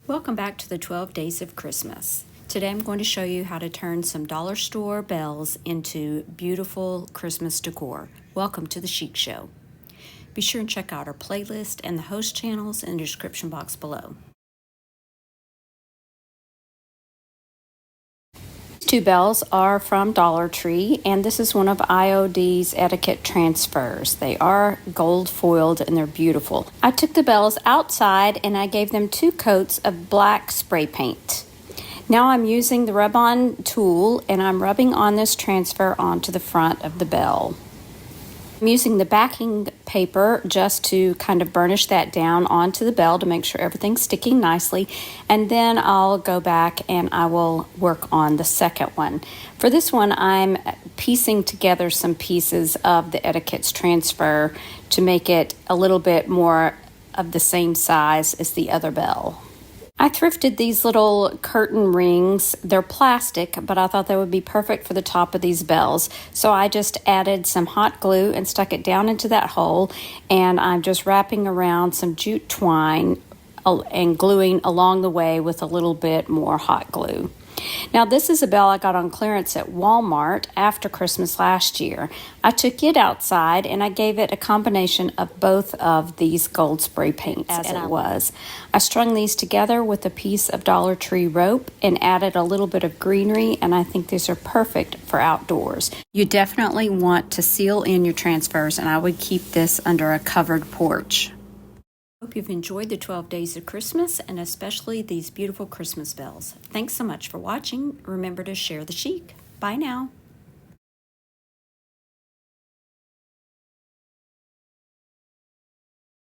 Welcome back to the 12 Days of Christmas. Today I'm going to show you how to turn some dollar store bells into beautiful Christmas decor. Welcome to the Chic Show. Be sure and check out our playlist and the host channels in the description box below. Two bells are from Dollar Tree, and this is one of IOD's etiquette transfers. They are gold foiled and they're beautiful. I took the bells outside and I gave them 2 coats of black spray paint. Now I'm using the rub-on tool and I'm rubbing on this transfer onto the front of the bell. I'm using the backing paper just to kind of burnish that down onto the bell to make sure everything's sticking nicely, and then I'll go back and I will work on the second one. For this one, I'm piecing together some pieces of the etiquette's transfer to make it a little bit more of the same size as the other bell. I thrifted these little curtain rings. They're plastic, but I thought they would be perfect for the top of these bells. So I just added some hot glue and stuck it down into that hole, and I'm just wrapping around some jute twine and gluing along the way with a little bit more hot glue. Now this is a bell I got on clearance at Walmart after Christmas last year. I took it outside and I gave it a combination of both of these gold spray paints as it was. I strung these together with a piece of Dollar Tree rope and added a little bit of greenery, and I think these are perfect for outdoors. You definitely want to seal in your transfers, and I would keep this under a covered porch. Hope you've enjoyed the 12 Days of Christmas and especially these beautiful Christmas bells. Thanks so much for watching. Remember to share the chic. Bye now.